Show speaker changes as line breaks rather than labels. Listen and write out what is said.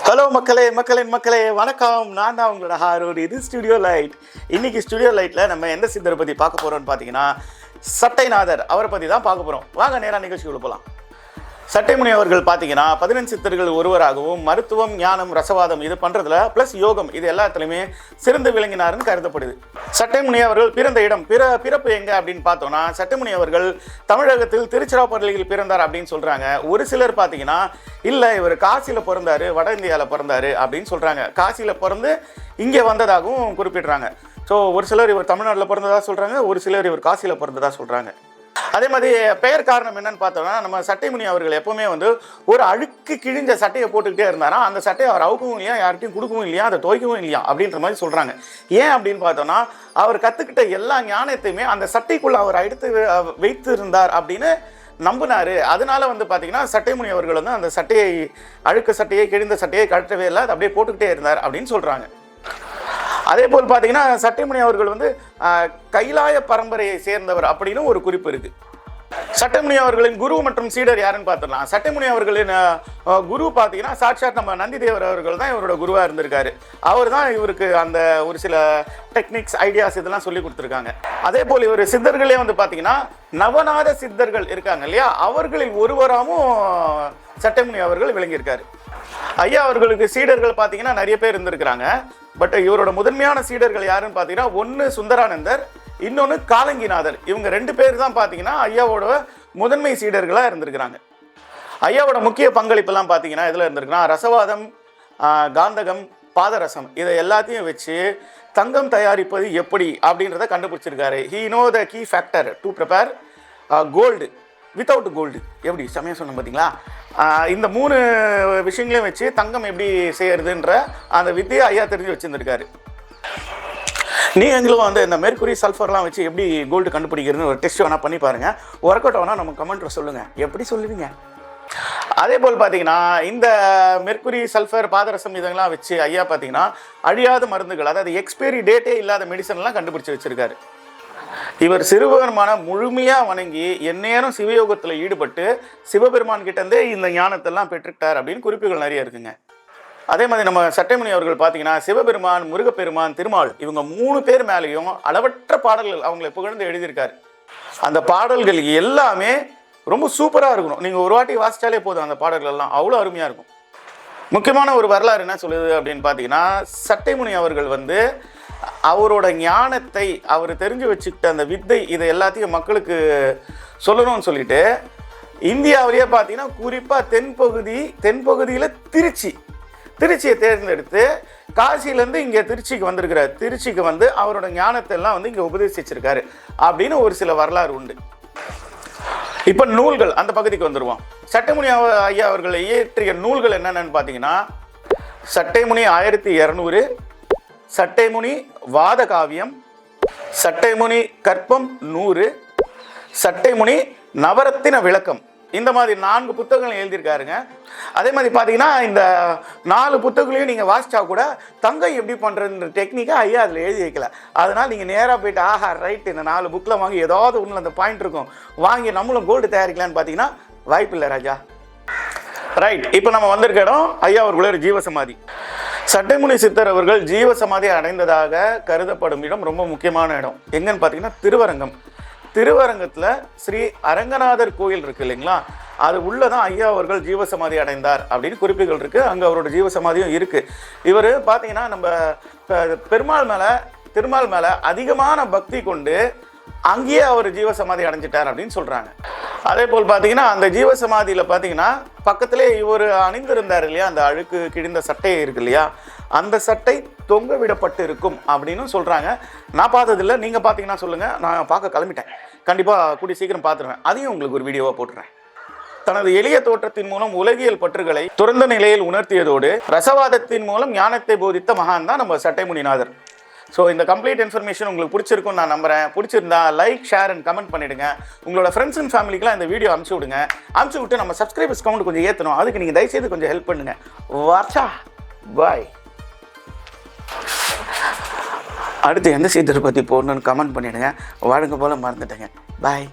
Hello மக்களே வணக்கம். நான் தான் உங்களோட ஹாரூர். இது ஸ்டுடியோ லைட். இன்னைக்கு ஸ்டுடியோ லைட்டில் நம்ம எந்த சித்தரை பற்றி பார்க்க போகிறோம்னு பார்த்தீங்கன்னா சட்டைநாதர் அவரை பற்றி தான் பார்க்க போகிறோம். வாங்க நேராக நிகழ்ச்சிக்குள்ள போகலாம். சட்டைமுனி அவர்கள் பார்த்தீங்கன்னா 15 சித்தர்கள் ஒருவராகவும் மருத்துவம், ஞானம், ரசவாதம் இது பண்ணுறதுல ப்ளஸ் யோகம் இது எல்லாத்துலேயுமே சிறந்து விளங்கினார்னு கருதப்படுது. சட்டைமுனி அவர்கள் பிறந்த இடம் பிறப்பு எங்கே அப்படின்னு பார்த்தோன்னா, சட்டைமுனி அவர்கள் தமிழகத்தில் திருச்சிராப்பள்ளியில் பிறந்தார் அப்படின்னு சொல்கிறாங்க. ஒரு சிலர் பார்த்தீங்கன்னா இல்லை இவர் காசியில் பிறந்தார், வட இந்தியாவில் பிறந்தார் அப்படின்னு சொல்கிறாங்க. காசியில் பிறந்து இங்கே வந்ததாகவும் குறிப்பிடுறாங்க. ஸோ ஒரு சிலர் இவர் தமிழ்நாட்டில் பிறந்ததாக சொல்கிறாங்க, ஒரு சிலர் இவர் காசியில் பிறந்ததாக சொல்கிறாங்க. அதே மாதிரி பெயர் காரணம் என்னன்னு பார்த்தோம்னா, நம்ம சட்டைமுனி அவர்கள் எப்பவுமே ஒரு அழுக்கு கிழிஞ்ச சட்டையை போட்டுக்கிட்டே இருந்தாராம். அந்த சட்டையை அவர் அவுக்கவும் இல்லையா, யார்கிட்டையும் கொடுக்கவும் இல்லையா, அதை துவைக்கவும் இல்லையா அப்படின்ற மாதிரி சொல்கிறாங்க. ஏன் அப்படின்னு பார்த்தோம்னா, அவர் கற்றுக்கிட்ட எல்லா ஞானத்தையுமே அந்த சட்டைக்குள்ளே அவர் எடுத்து வைத்து இருந்தார் அப்படின்னு நம்பினார். அதனால பார்த்தீங்கன்னா சட்டைமுனி அவர்கள் அந்த சட்டையை, அழுக்கு சட்டையை, கிழிந்த சட்டையை கழட்டவே இல்லை, அதை அப்படியே போட்டுக்கிட்டே இருந்தார் அப்படின்னு சொல்கிறாங்க. அதே போல் பார்த்தீங்கன்னா சட்டைமுனி அவர்கள் கைலாய பரம்பரையை சேர்ந்தவர் அப்படின்னு ஒரு குறிப்பு இருக்கு. சட்டைமுனி அவர்களின் குரு மற்றும் சீடர் யாருன்னு பார்த்துடலாம். சட்டைமுனி அவர்களின் குரு பார்த்தீங்கன்னா சாட்சாத் நம்ம நந்திதேவர் அவர்கள் தான் இவரோட குருவாக இருந்திருக்காரு. அவர் தான் இவருக்கு அந்த ஒரு சில டெக்னிக்ஸ், ஐடியாஸ் இதெல்லாம் சொல்லி கொடுத்துருக்காங்க. அதே போல் இவர் சித்தர்களே பார்த்தீங்கன்னா நவநாத சித்தர்கள் இருக்காங்க இல்லையா, அவர்களில் ஒருவராகவும் சட்டைமுனி அவர்கள் விளங்கியிருக்காரு. ஐயா அவர்களுக்கு சீடர்கள் பார்த்தீங்கன்னா நிறைய பேர் இருந்திருக்கிறாங்க. பட் இவரோட முதன்மையான சீடர்கள் யாருன்னு பார்த்தீங்கன்னா, ஒன்று சுந்தரானந்தர், இன்னொன்று காலங்கிநாதர். இவங்க 2 பேர் தான் பார்த்தீங்கன்னா ஐயாவோட முதன்மை சீடர்களாக இருந்திருக்கிறாங்க. ஐயாவோட முக்கிய பங்களிப்பெல்லாம் பார்த்தீங்கன்னா இதில் இருந்திருக்குன்னா ரசவாதம், காந்தகம், பாதரசம் இதை எல்லாத்தையும் வச்சு தங்கம் தயாரிப்பது எப்படி அப்படின்றத கண்டுபிடிச்சிருக்காரு. He know the key factor to prepare gold without gold. எப்படி சமயம் சொன்னோம் பார்த்தீங்களா? இந்த 3 விஷயங்களையும் வச்சு தங்கம் எப்படி செய்யறதுன்ற அந்த வித்தியை ஐயா தெரிஞ்சு வச்சுருந்துருக்காரு. நீங்களும் இந்த மெர்க்குரி சல்ஃபர்லாம் வச்சு எப்படி கோல்டு கண்டுபிடிக்கிறதுன்னு ஒரு டெஸ்ட் வேணால் பண்ணி பாருங்கள். ஒர்க் அவுட் வேணால் நம்ம கமெண்ட்டில் சொல்லுங்கள், எப்படி சொல்லுவீங்க. அதே போல் பார்த்தீங்கன்னா இந்த மெர்க்குரி, சல்ஃபர், பாதரசம் இதெல்லாம் வச்சு ஐயா பார்த்தீங்கன்னா அழியாத மருந்துகள், அதாவது எக்ஸ்பைரி டேட்டே இல்லாத மெடிசன்லாம் கண்டுபிடிச்சி வச்சுருக்காரு. இவர் சிவபெருமான முழுமையாக வணங்கி எந்நேரம் சிவயோகத்தில் ஈடுபட்டு சிவபெருமான் கிட்டேருந்தே இந்த ஞானத்தெல்லாம் பெற்றுக்கிட்டார் அப்படின்னு குறிப்புகள் நிறைய இருக்குங்க. அதே மாதிரி நம்ம சட்டைமுனி அவர்கள் பார்த்தீங்கன்னா சிவபெருமான், முருகப்பெருமான், திருமால் இவங்க 3 பேர் மேலேயும் அளவற்ற பாடல்கள் அவங்களை புகழ்ந்து எழுதியிருக்காரு. அந்த பாடல்கள் எல்லாமே ரொம்ப சூப்பராக இருக்கணும். நீங்கள் ஒரு வாட்டி வாசித்தாலே போதும், அந்த பாடல்கள் எல்லாம் அவ்வளோ அருமையாக இருக்கும். முக்கியமான ஒரு வரலாறு என்ன சொல்லுது அப்படின்னு பார்த்தீங்கன்னா, சட்டைமுனி அவர்கள் அவரோட ஞானத்தை அவர் தெரிஞ்சு வச்சுக்கிட்ட அந்த வித்தை இதை எல்லாத்தையும் மக்களுக்கு சொல்லணும்னு சொல்லிட்டு இந்தியாவிலேயே பார்த்தீங்கன்னா குறிப்பாக தென்பகுதியில் திருச்சியை தேர்ந்தெடுத்து காசியிலேருந்து இங்கே திருச்சிக்கு வந்திருக்கிறார். திருச்சிக்கு அவரோட ஞானத்தை எல்லாம் இங்கே உபதேசிச்சிருக்காரு அப்படின்னு ஒரு சில வரலாறு உண்டு. இப்போ நூல்கள் அந்த பகுதிக்கு வந்துடுவோம். சட்டைமுனி ஐயா அவர்கள் இயற்றிய நூல்கள் என்னென்னு பார்த்தீங்கன்னா, சட்டைமுனி 1200, சட்டைமுனி வாத காவியம், சட்டைமுனி கற்பம் 100, சட்டைமுனி நவரத்தின விளக்கம், இந்த மாதிரி 4 புத்தகங்கள் எழுதியிருக்காருங்க. அதே மாதிரி பார்த்தீங்கன்னா இந்த 4 புத்தகங்களையும் நீங்கள் வாசித்தா கூட தங்கம் எப்படி பண்ணுறதுன்ற டெக்னிக்காக ஐயா அதில் எழுதி வைக்கல. அதனால் நீங்கள் நேராக போய்ட்டு ஆஹா ரைட் இந்த 4 புக்கில் வாங்கி ஏதாவது ஒன்றில் அந்த பாயிண்ட் இருக்கும் வாங்கி நம்மளும் கோல்டு தயாரிக்கலான்னு பார்த்தீங்கன்னா வாய்ப்பில்லை ராஜா. ரைட், இப்போ நம்ம வந்திருக்க இடம் ஐயா அவர்களோட ஜீவசமாதி. சட்டைமுனி சித்தர் அவர்கள் ஜீவசமாதி அடைந்ததாக கருதப்படும் இடம் ரொம்ப முக்கியமான இடம். எங்கன்னு பார்த்தீங்கன்னா திருவரங்கம். திருவரங்கத்தில் ஸ்ரீ அரங்கநாதர் கோயில் இருக்குது இல்லைங்களா, அது உள்ளதான் ஐயா அவர்கள் ஜீவசமாதி அடைந்தார் அப்படின்னு குறிப்புகள் இருக்குது. அங்கே அவரோட ஜீவசமாதியும் இருக்குது. இவர் பார்த்தீங்கன்னா நம்ம திருமால் மேலே அதிகமான பக்தி கொண்டு அங்கேயே அவர் ஜீவசமாதி அடைஞ்சிட்டார் அப்படின்னு சொல்கிறாங்க. அதே போல் பார்த்தீங்கன்னா அந்த ஜீவசமாதியில் பார்த்தீங்கன்னா பக்கத்திலே இவர் அணிந்திருந்தார் இல்லையா, அந்த அழுக்கு கிழிந்த சட்டை இருக்கு இல்லையா, அந்த சட்டை தொங்க விடப்பட்டு இருக்கும் அப்படின்னு சொல்கிறாங்க. நான் பார்த்ததில்லை, நீங்கள் பார்த்தீங்கன்னா சொல்லுங்கள். நான் பார்க்க கிளம்பிட்டேன், கண்டிப்பாக கூடி சீக்கிரம் பார்த்துருவேன். அதையும் உங்களுக்கு ஒரு வீடியோவாக போட்டுறேன். தனது எளிய தோற்றத்தின் மூலம் உலகியல் பற்றுகளை துறந்த நிலையில் உணர்த்தியதோடு ரசவாதத்தின் மூலம் ஞானத்தை போதித்த மகான் தான் நம்ம சட்டைமுனிநாதர். ஸோ இந்த கம்ப்ளீட் இன்ஃபர்மேஷன் உங்களுக்கு பிடிச்சிருக்குன்னு நான் நம்புகிறேன். பிடிச்சிருந்தா லைக், ஷேர் அண்ட் கமெண்ட் பண்ணிவிடுங்க. உங்களோட ஃப்ரெண்ட்ஸ் அண்ட் ஃபேமிலிக்கெலாம் இந்த வீடியோ அனுப்பிச்சி விடுங்க. அனுப்பிச்சி விட்டு நம்ம சப்ஸ்கிரைபர்ஸ் கவுண்ட் கொஞ்சம் ஏற்றணும். அதுக்கு நீங்கள் தயவுசெய்து கொஞ்சம் ஹெல்ப் பண்ணுங்கள். வாட்சா பாய். அடுத்து எந்த சீட்டரை பற்றி போடணுன்னு கமெண்ட் பண்ணிவிடுங்க. வாழுங்க போல் மறந்துட்டேங்க. பாய்.